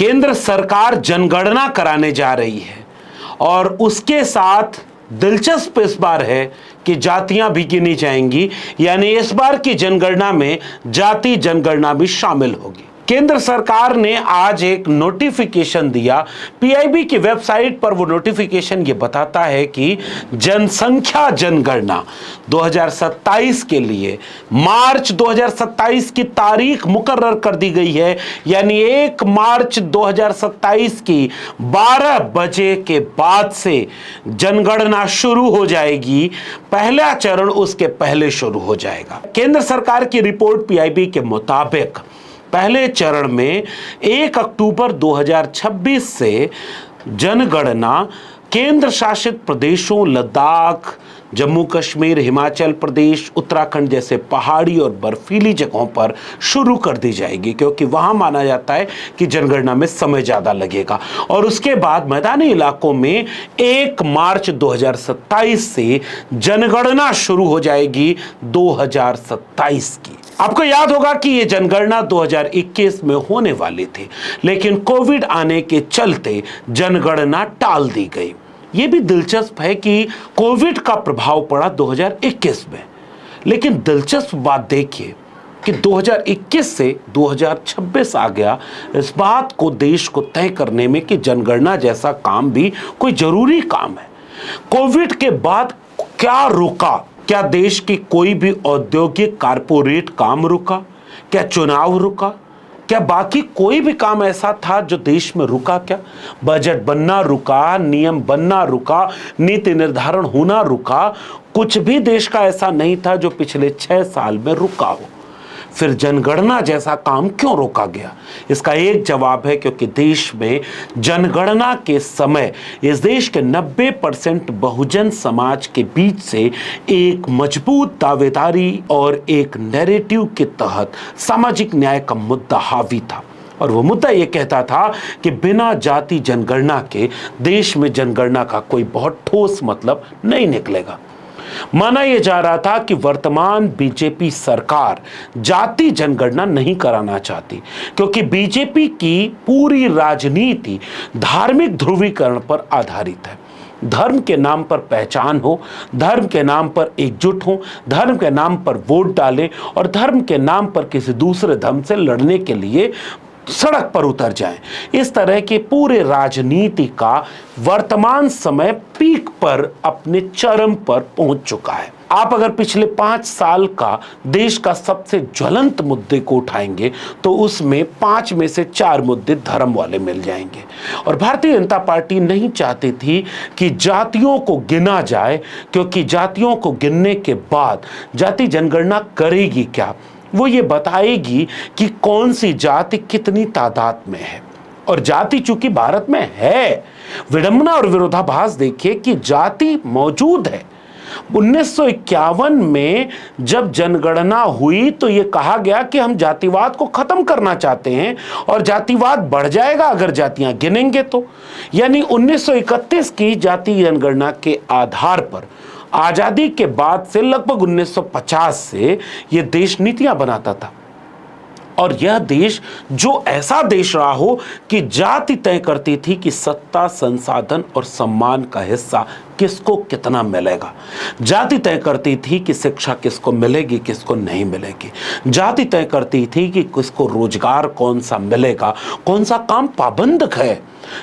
केंद्र सरकार जनगणना कराने जा रही है और उसके साथ दिलचस्प इस बार है कि जातियां भी गिनी जाएंगी, यानी इस बार की जनगणना में जाति जनगणना भी शामिल होगी। केंद्र सरकार ने आज एक नोटिफिकेशन दिया। पीआईबी की वेबसाइट पर वो नोटिफिकेशन ये बताता है कि जनसंख्या जनगणना 2027 के लिए मार्च 2027 की तारीख मुकर्रर कर दी गई है, यानी 1 मार्च 2027 की 12 बजे के बाद से जनगणना शुरू हो जाएगी। पहला चरण उसके पहले शुरू हो जाएगा। केंद्र सरकार की रिपोर्ट पीआईबी के मुताबिक पहले चरण में 1 अक्टूबर 2026 से जनगणना केंद्र शासित प्रदेशों लद्दाख, जम्मू कश्मीर, हिमाचल प्रदेश, उत्तराखंड जैसे पहाड़ी और बर्फीली जगहों पर शुरू कर दी जाएगी, क्योंकि वहां माना जाता है कि जनगणना में समय ज़्यादा लगेगा। और उसके बाद मैदानी इलाकों में 1 मार्च 2027 से जनगणना शुरू हो जाएगी 2027 की। आपको याद होगा कि यह जनगणना 2021 में होने वाली थी, लेकिन कोविड आने के चलते जनगणना टाल दी गई। यह भी दिलचस्प है कि कोविड का प्रभाव पड़ा 2021 में, लेकिन दिलचस्प बात देखिए कि 2021 से 2026 आ गया। इस बात को देश को तय करने में कि जनगणना जैसा काम भी कोई जरूरी काम है। कोविड के बाद क्या रुका? क्या देश की कोई भी औद्योगिक कारपोरेट काम रुका? क्या चुनाव रुका? क्या बाकी कोई भी काम ऐसा था जो देश में रुका? क्या बजट बनना रुका? नियम बनना रुका? नीति निर्धारण होना रुका? कुछ भी देश का ऐसा नहीं था जो पिछले 6 साल में रुका हो। फिर जनगणना जैसा काम क्यों रोका गया? इसका एक जवाब है क्योंकि देश में जनगणना के समय इस देश के 90% बहुजन समाज के बीच से एक मजबूत दावेदारी और एक नैरेटिव के तहत सामाजिक न्याय का मुद्दा हावी था। और वो मुद्दा ये कहता था कि बिना जाति जनगणना के देश में जनगणना का कोई बहुत ठोस मतलब नहीं निकलेगा। माना यह जा रहा था कि वर्तमान बीजेपी सरकार जाति जनगणना नहीं कराना चाहती, क्योंकि बीजेपी की पूरी राजनीति धार्मिक ध्रुवीकरण पर आधारित है। धर्म के नाम पर पहचान हो, धर्म के नाम पर एकजुट हो, धर्म के नाम पर वोट डालें और धर्म के नाम पर किसी दूसरे धर्म से लड़ने के लिए सड़क पर उतर जाएं। इस तरह के पूरे राजनीति का वर्तमान समय पीक पर अपने चरम पर पहुंच चुका है। आप अगर पिछले 5 साल का देश का सबसे ज्वलंत मुद्दे को उठाएंगे तो उसमें 5 में से 4 मुद्दे धर्म वाले मिल जाएंगे। और भारतीय जनता पार्टी नहीं चाहती थी कि जातियों को गिना जाए, क्योंकि जातियों को गिनने के बाद जाति जनगणना करेगी क्या? वो ये बताएगी कि कौन सी जाति कितनी तादाद में है। और जाति चूंकि भारत में है, विडंबना और विरोधाभास देखिए कि जाति मौजूद है। 1951 में जब जनगणना हुई तो ये कहा गया कि हम जातिवाद को खत्म करना चाहते हैं और जातिवाद बढ़ जाएगा अगर जातियां गिनेंगे तो। यानी 1931 की जाति जनगणना के आधार पर आजादी के बाद से लगभग 1950 से यह देश नीतियां बनाता था। और यह देश जो ऐसा देश रहा हो कि जाति तय करती थी कि सत्ता, संसाधन और सम्मान का हिस्सा किसको कितना मिलेगा। जाति तय करती थी कि शिक्षा किसको मिलेगी, किसको नहीं मिलेगी। जाति तय करती थी कि किसको रोजगार कौन सा मिलेगा, कौन सा काम पाबंद है,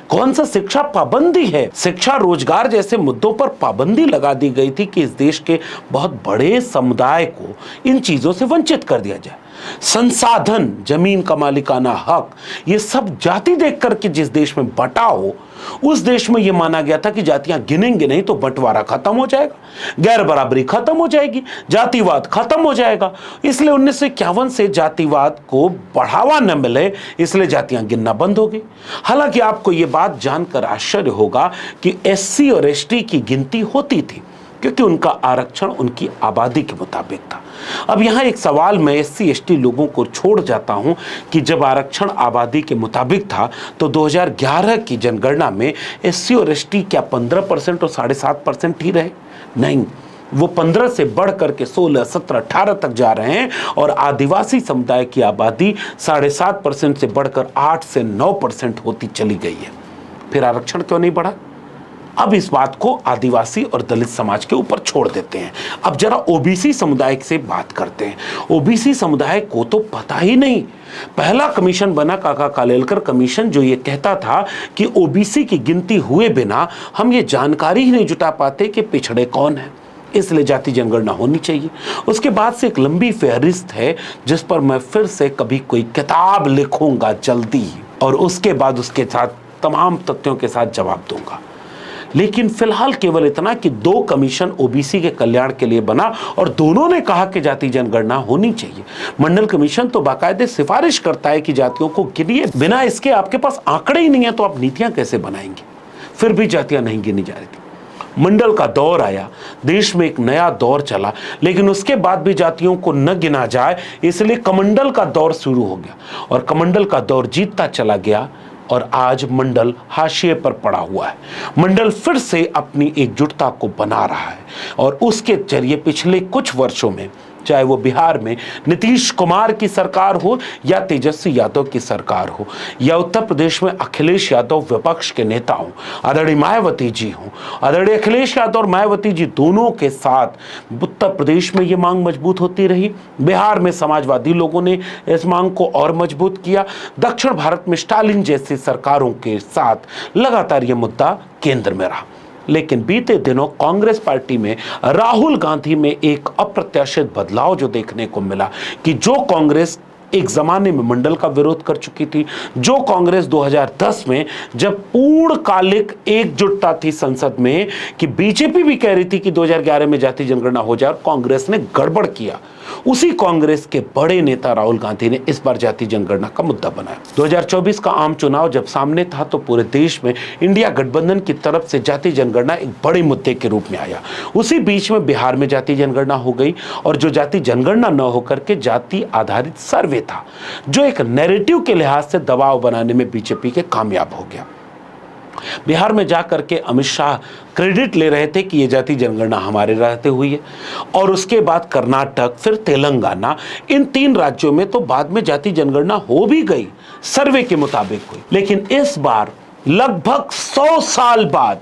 कौन सा शिक्षा पाबंदी है। शिक्षा, रोजगार जैसे मुद्दों पर पाबंदी लगा दी गई थी कि इस देश के बहुत बड़े समुदाय को इन चीजों से वंचित कर दिया जाए। संसाधन, जमीन का मालिकाना हक, ये सब जाति देख करके जिस देश में बंटा हो उस देश में यह माना गया था कि जातियां गिनेंगे नहीं तो बंटवारा खत्म हो जाएगा, गैर बराबरी खत्म हो जाएगी, जातिवाद खत्म हो जाएगा। इसलिए 1951 से जातिवाद को बढ़ावा न मिले, इसलिए जातियां गिनना बंद हो गई। हालांकि आपको यह बात जानकर आश्चर्य होगा कि एससी और एसटी की गिनती होती थी, क्योंकि उनका आरक्षण उनकी आबादी के मुताबिक था। अब यहाँ एक सवाल मैं एससी एसटी लोगों को छोड़ जाता हूँ कि जब आरक्षण आबादी के मुताबिक था तो 2011 की जनगणना में एससी और एसटी क्या 15% और 7.5% ही रहे? नहीं, वो 15 से बढ़ करके 16, 17, 18 तक जा रहे हैं और आदिवासी समुदाय की आबादी 7.5% से बढ़कर 8 से 9% होती चली गई है। फिर आरक्षण क्यों नहीं बढ़ा? अब इस बात को आदिवासी और दलित समाज के ऊपर छोड़ देते हैं। अब जरा ओबीसी समुदाय से बात करते हैं। ओबीसी समुदाय को तो पता ही नहीं। पहला कमीशन बना काका कालेलकर कमीशन, जो ये कहता था कि ओबीसी की गिनती हुए बिना हम ये जानकारी ही नहीं जुटा पाते कि पिछड़े कौन है, इसलिए जाति जनगणना होनी चाहिए। उसके बाद से एक लंबी फहरिस्त है जिस पर मैं फिर से कभी कोई किताब लिखूंगा जल्दी, और उसके बाद उसके साथ तमाम तथ्यों के साथ जवाब दूंगा। लेकिन फिलहाल केवल इतना कि 2 कमीशन ओबीसी के कल्याण के लिए बना और दोनों ने कहा कि जाति जनगणना होनी चाहिए। मंडल कमीशन तो बाकायदे सिफारिश करता है कि जातियों को गिनिए, बिना इसके आपके पास आंकड़े ही नहीं है तो आप नीतियां कैसे बनाएंगे? फिर भी जातियां नहीं गिनी जा रही थी। मंडल का दौर आया, देश में एक नया दौर चला, लेकिन उसके बाद भी जातियों को न गिना जाए इसलिए कमंडल का दौर शुरू हो गया और कमंडल का दौर जीतता चला गया और आज मंडल हाशिए पर पड़ा हुआ है। मंडल फिर से अपनी एकजुटता को बना रहा है और उसके जरिए पिछले कुछ वर्षों में, चाहे वो बिहार में नीतीश कुमार की सरकार हो या तेजस्वी यादव की सरकार हो या उत्तर प्रदेश में अखिलेश यादव विपक्ष के नेता हो, आदरणीय मायावती जी हो, आदरणीय अखिलेश यादव और मायावती जी दोनों के साथ उत्तर प्रदेश में ये मांग मजबूत होती रही। बिहार में समाजवादी लोगों ने इस मांग को और मजबूत किया। दक्षिण भारत में स्टालिन जैसी सरकारों के साथ लगातार ये मुद्दा केंद्र में रहा। लेकिन बीते दिनों कांग्रेस पार्टी में राहुल गांधी में एक अप्रत्याशित बदलाव जो देखने को मिला कि जो कांग्रेस एक जमाने में मंडल का विरोध कर चुकी थी, जो कांग्रेस 2010 में जब पूर्णकालिक एकजुटता थी संसद में कि बीजेपी भी कह रही थी कि 2011 में जाति जनगणना हो जाए और कांग्रेस ने गड़बड़ किया, उसी कांग्रेस के बड़े नेता राहुल गांधी ने इस बार जाति जनगणना का मुद्दा बनाया। 2024 का आम चुनाव जब सामने था तो पूरे देश में इंडिया गठबंधन की तरफ से जाति जनगणना एक बड़े मुद्दे के रूप में आया। उसी बीच में बिहार में जाति जनगणना हो गई और जो जाति जनगणना न होकर के जाति आधारित सर्वे था, जो एक नैरेटिव के लिहाज से दबाव बनाने में बीजेपी के कामयाब हो गया। बिहार में जाकर के अमित शाह क्रेडिट ले रहे थे कि ये जाति जनगणना हमारे रहते हुई है, और उसके बाद कर्नाटक, फिर तेलंगाना, इन 3 राज्यों में तो बाद में जाति जनगणना हो भी गई, सर्वे के मुताबिक हुई। लेकिन इस बार लगभग 100 साल बाद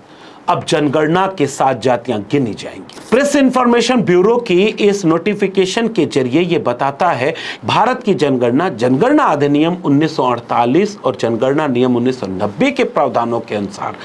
अब जनगणना के साथ जातियां गिनी जाएंगी। प्रेस इंफॉर्मेशन ब्यूरो की इस नोटिफिकेशन के जरिए यह बताता है भारत की जनगणना अधिनियम 1948 और जनगणना नियम 1990 के प्रावधानों के अनुसार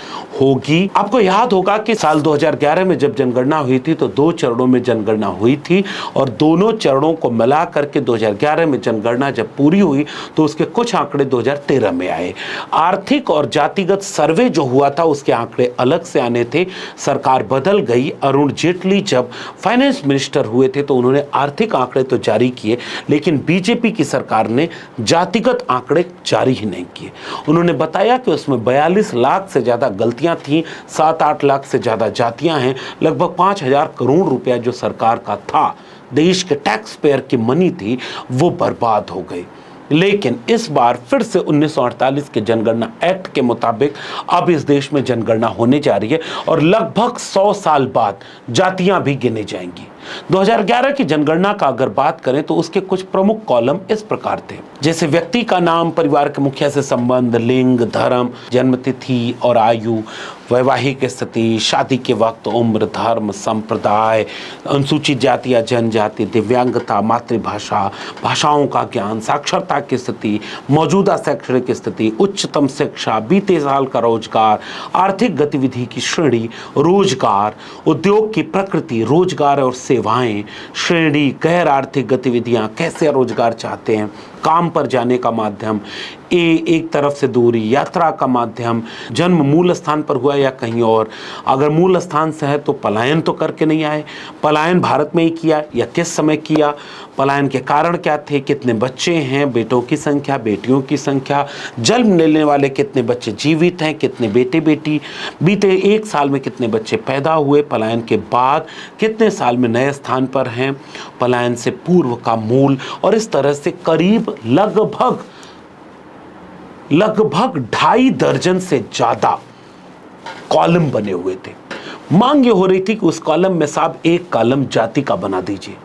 होगी। आपको याद होगा कि साल 2011 में जब जनगणना हुई थी तो 2 चरणों में जनगणना हुई थी और दोनों चरणों को मिला करके 2011 में जनगणना जब पूरी हुई तो उसके कुछ आंकड़े 2013 में आए। आर्थिक और जातिगत सर्वे जो हुआ था उसके आंकड़े अलग से थे। सरकार बदल गई। अरुण जेटली जब फाइनेंस मिनिस्टर हुए थे तो उन्होंने आर्थिक आंकड़े तो जारी किए, लेकिन बीजेपी की सरकार ने जातिगत आंकड़े जारी ही नहीं किए। उन्होंने बताया कि उसमें 42 लाख से ज्यादा गलतियां थी, 7-8 लाख से ज्यादा जातियां हैं, लगभग 5,000 करोड़ रुपया जो सरकार का था, देश के टैक्स पेयर की मनी थी, वो बर्बाद हो गई। लेकिन इस बार फिर से 1948 के जनगणना एक्ट के मुताबिक अब इस देश में जनगणना होने जा रही है और लगभग 100 साल बाद जातियां भी गिनी जाएंगी। 2011 की जनगणना का अगर बात करें तो उसके कुछ प्रमुख कॉलम इस प्रकार थे, जैसे व्यक्ति का नाम, परिवार के मुखिया से संबंध, लिंग, धर्म, जन्मतिथि और आयु, वैवाहिक स्थिति, शादी के वक्त, उम्र, धर्म, संप्रदाय, अनुसूचित जाति या जनजाति, दिव्यांगता, मातृभाषा, भाषाओं का ज्ञान, साक्षरता की स्थिति, मौजूदा शैक्षणिक स्थिति, उच्चतम शिक्षा, बीते साल का रोजगार, आर्थिक गतिविधि की श्रेणी, रोजगार, उद्योग की प्रकृति, रोजगार और सेवाएं, श्रेणी, गैर आर्थिक गतिविधियां, कैसे रोजगार चाहते हैं, काम पर जाने का माध्यम, एक तरफ से दूरी, यात्रा का माध्यम, जन्म मूल स्थान पर हुआ या कहीं और, अगर मूल स्थान से है तो पलायन तो करके नहीं आए, पलायन भारत में ही किया या किस समय किया, पलायन के कारण क्या थे, कितने बच्चे हैं, बेटों की संख्या, बेटियों की संख्या, जन्म लेने वाले कितने बच्चे जीवित हैं, कितने बेटे बेटी, बीते 1 साल में कितने बच्चे पैदा हुए, पलायन के बाद कितने साल में नए स्थान पर हैं, पलायन से पूर्व का मूल, और इस तरह से करीब लगभग 2.5 दर्जन से ज्यादा कॉलम बने हुए थे। मांग ये हो रही थी कि उस कॉलम में साहब एक कॉलम जाति का बना दीजिए।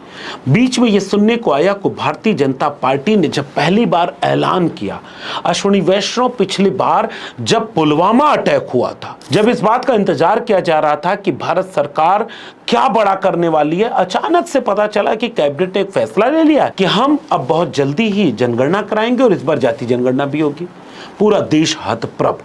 बीच में ये सुनने को आया कि भारतीय जनता पार्टी ने जब पहली बार ऐलान किया, अश्विनी वैष्णव पिछली बार जब पुलवामा अटैक हुआ था, जब इस बात का इंतजार किया जा रहा था कि भारत सरकार क्या बड़ा करने वाली है, अचानक से पता चला कि कैबिनेट ने एक फैसला ले लिया कि हम अब बहुत जल्दी ही जनगणना कराएंगे और इस बार जाति जनगणना भी होगी। पूरा देश हतप्रभ।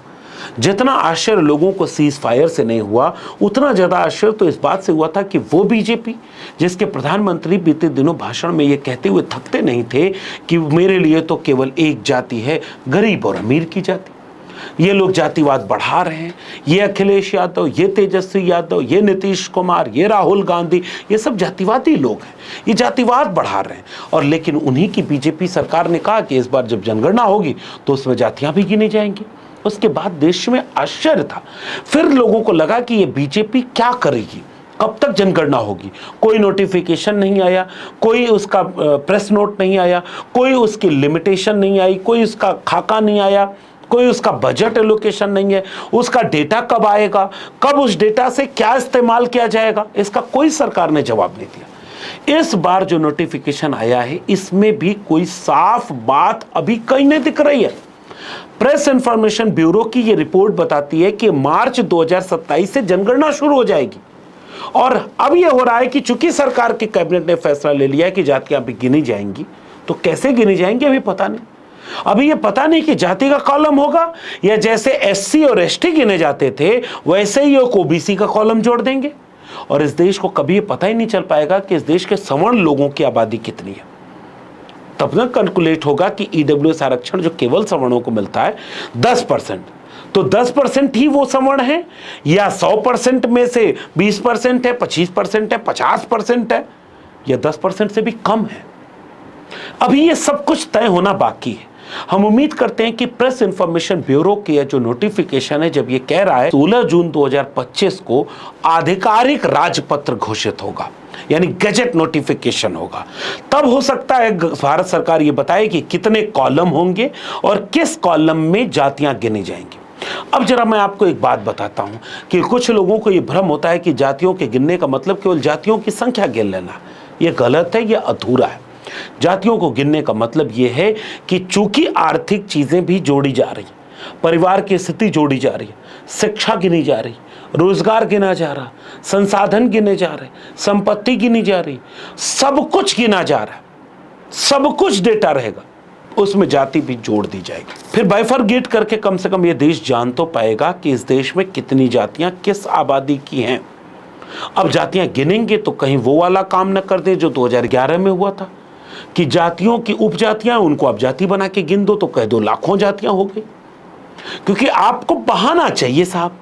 जितना आश्चर्य लोगों को सीज फायर से नहीं हुआ, उतना ज्यादा आश्चर्य तो इस बात से हुआ था कि वो बीजेपी जिसके प्रधानमंत्री बीते दिनों भाषण में ये कहते हुए थकते नहीं थे कि मेरे लिए तो केवल एक जाति है, गरीब और अमीर की जाति। ये लोग जातिवाद बढ़ा रहे हैं। ये अखिलेश यादव, ये तेजस्वी यादव, ये नीतीश कुमार, ये राहुल गांधी, ये सब जातिवादी लोग हैं। ये जातिवाद बढ़ा रहे हैं। और लेकिन उन्हीं की बीजेपी सरकार ने कहा कि इस बार जब जनगणना होगी तो उसमें जातियां भी गिनी जाएंगी। उसके बाद देश में आश्चर्य था। फिर लोगों को लगा कि ये बीजेपी क्या करेगी, कब तक जनगणना होगी। कोई नोटिफिकेशन नहीं आया, कोई उसका प्रेस नोट नहीं आया, कोई उसकी लिमिटेशन नहीं आई, कोई उसका खाका नहीं आया, कोई उसका बजट एलोकेशन नहीं है, उसका डेटा कब आएगा, कब उस डेटा से क्या इस्तेमाल किया जाएगा, इसका कोई सरकार ने जवाब नहीं दिया। इस बार जो नोटिफिकेशन आया है इसमें भी कोई साफ बात अभी कहीं नहीं दिख रही है। प्रेस इंफॉर्मेशन ब्यूरो की यह रिपोर्ट बताती है कि मार्च 2027 से जनगणना शुरू हो जाएगी। और अब यह हो रहा है कि चूंकि सरकार के कैबिनेट ने फैसला ले लिया है कि जातियां भी गिनी जाएंगी, तो कैसे गिनी जाएंगी अभी पता नहीं। अभी यह पता नहीं कि जाति का कॉलम होगा या जैसे एससी और एसटी गिने जाते थे वैसे ही ओबीसी का कॉलम जोड़ देंगे। और इस देश को कभी यह पता ही नहीं चल पाएगा कि इस देश के सवर्ण लोगों की आबादी कितनी है। तब तक कैलकुलेट होगा कि ईडब्ल्यूएस आरक्षण जो केवल सवर्णों को मिलता है 10%, तो 10% ही वो सवर्ण है या 100% में से 20% है, 25% है, 50% है, या 10% से भी कम है। अभी ये सब कुछ तय होना बाकी है। हम उम्मीद करते हैं कि प्रेस इंफॉर्मेशन ब्यूरो की जो नोटिफिकेशन है, जब ये कह रहा है 16 जून 2025 को आधिकारिक राजपत्र घोषित होगा, यानी गजट नोटिफिकेशन होगा, तब हो सकता है भारत सरकार ये बताए कि कितने कॉलम होंगे और किस कॉलम में जातियां गिनी जाएंगी। अब जरा मैं आपको एक बात बताता हूं कि कुछ लोगों को यह भ्रम होता है कि जातियों के गिनने का मतलब केवल जातियों की संख्या गिन लेना। यह गलत है, यह अधूरा है। जातियों को गिनने का मतलब यह है कि चूंकि आर्थिक चीजें भी जोड़ी जा रही, परिवार की स्थिति जोड़ी जा रही, शिक्षा गिनी जा रही, रोजगार गिना जा रहा, संसाधन गिने जा रहे, संपत्ति गिनी जा रही, सब कुछ गिना जा रहा है, सब कुछ डेटा रहेगा, उसमें जाति भी जोड़ दी जाएगी। फिर बाइफरगेट करके कम से कम यह देश जान तो पाएगा कि इस देश में कितनी जातियां किस आबादी की हैं। अब जातियां गिनेंगे तो कहीं वो वाला काम न कर दे जो 2011 में हुआ था कि जातियों की उपजातियां उनको आप जाति बना के गिन दो तो कह दो लाखों जातियां हो गई। क्योंकि आपको बहाना चाहिए साहब।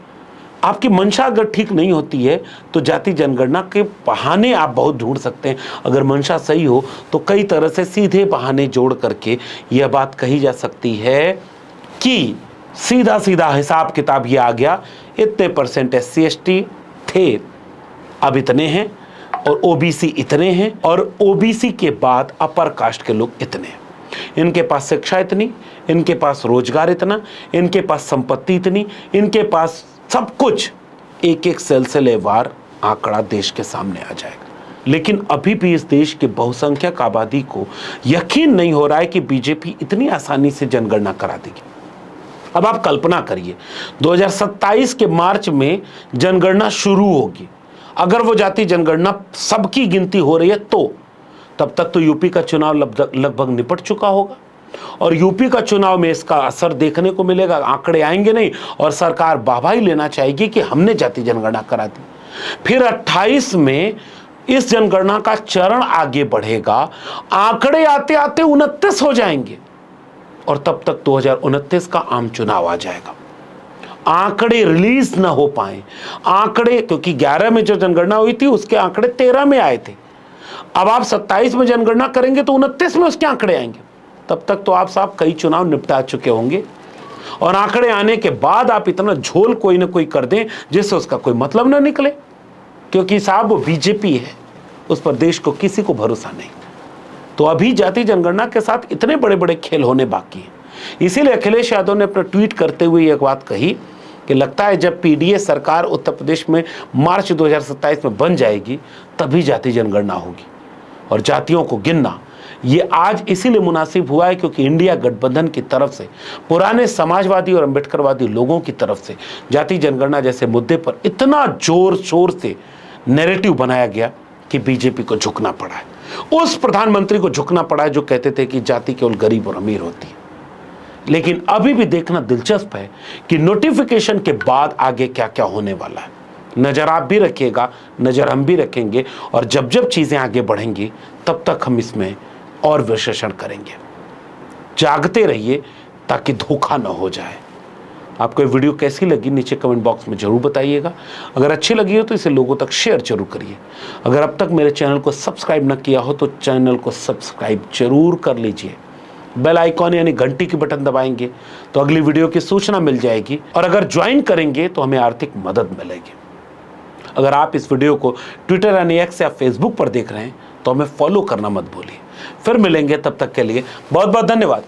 आपकी मंशा अगर ठीक नहीं होती है तो जाति जनगणना के बहाने आप बहुत ढूंढ सकते हैं। अगर मंशा सही हो तो कई तरह से सीधे बहाने जोड़ करके यह बात कही जा सकती है कि सीधा सीधा हिसाब किताब ये आ गया, इतने % SC ST थे, अब इतने हैं, और OBC इतने हैं, और OBC के बाद अपर कास्ट के लोग इतने हैं। इनके पास शिक्षा इतनी, इनके पास रोजगार इतना, इनके पास संपत्ति इतनी, इनके पास सब कुछ, एक एक सिलसिलेवार आंकड़ा देश के सामने आ जाएगा। लेकिन अभी भी इस देश के बहुसंख्यक आबादी को यकीन नहीं हो रहा है कि बीजेपी इतनी आसानी से जनगणना करा देगी। अब आप कल्पना करिए 2027 के मार्च में जनगणना शुरू होगी। अगर वो जाति जनगणना सबकी गिनती हो रही है तो तब तक तो यूपी का चुनाव लगभग निपट चुका होगा, और यूपी का चुनाव में इसका असर देखने को मिलेगा। आंकड़े आएंगे नहीं और सरकार वाहवाही लेना चाहेगी कि हमने जाति जनगणना करा दी। फिर 28 में इस जनगणना का चरण आगे बढ़ेगा, आंकड़े आते आते 29 हो जाएंगे, और तब तक 2029 का आम चुनाव आ जाएगा। आंकड़े रिलीज ना हो पाए, आंकड़े, क्योंकि 11 में जो जनगणना हुई थी उसके आंकड़े 13 में आए थे। अब आप 27 में जनगणना करेंगे तो 29 में उसके आंकड़े आएंगे। तब तक तो आप साहब कई चुनाव निपटा चुके होंगे, और आंकड़े आने के बाद आप इतना झोल कोई ना कोई कर दें जिससे उसका कोई मतलब ना निकले, क्योंकि साहब वो बीजेपी है, उस पर देश को किसी को भरोसा नहीं। तो अभी जाति जनगणना के साथ इतने बड़े बड़े खेल होने बाकी हैं। इसीलिए अखिलेश यादव ने अपना ट्वीट करते हुए एक बात कही कि लगता है जब पीडीए सरकार उत्तर प्रदेश में मार्च 2027 में बन जाएगी तभी जाति जनगणना होगी। और जातियों को गिनना ये आज इसीलिए मुनासिब हुआ है क्योंकि इंडिया गठबंधन की तरफ से, पुराने समाजवादी और अंबेडकरवादी लोगों की तरफ से जाति जनगणना जैसे मुद्दे पर इतना जोर शोर से नैरेटिव बनाया गया कि बीजेपी को झुकना पड़ा है। उस प्रधानमंत्री को झुकना पड़ा है जो कहते थे कि जाति केवल गरीब और अमीर होती है। लेकिन अभी भी देखना दिलचस्प है कि नोटिफिकेशन के बाद आगे क्या क्या होने वाला है। नजर आप भी रखिएगा, नजर हम भी रखेंगे, और जब जब चीजें आगे बढ़ेंगी तब तक हम इसमें और विश्लेषण करेंगे। जागते रहिए ताकि धोखा न हो जाए। आपको ये वीडियो कैसी लगी नीचे कमेंट बॉक्स में जरूर बताइएगा। अगर अच्छी लगी हो तो इसे लोगों तक शेयर जरूर करिए। अगर अब तक मेरे चैनल को सब्सक्राइब न किया हो तो चैनल को सब्सक्राइब जरूर कर लीजिए। बेल आइकॉन यानी घंटी की बटन दबाएंगे तो अगली वीडियो की सूचना मिल जाएगी, और अगर ज्वाइन करेंगे तो हमें आर्थिक मदद मिलेगी। अगर आप इस वीडियो को ट्विटर यानी एक्स या फेसबुक पर देख रहे हैं तो हमें फॉलो करना मत भूलिए। फिर मिलेंगे, तब तक के लिए बहुत बहुत धन्यवाद।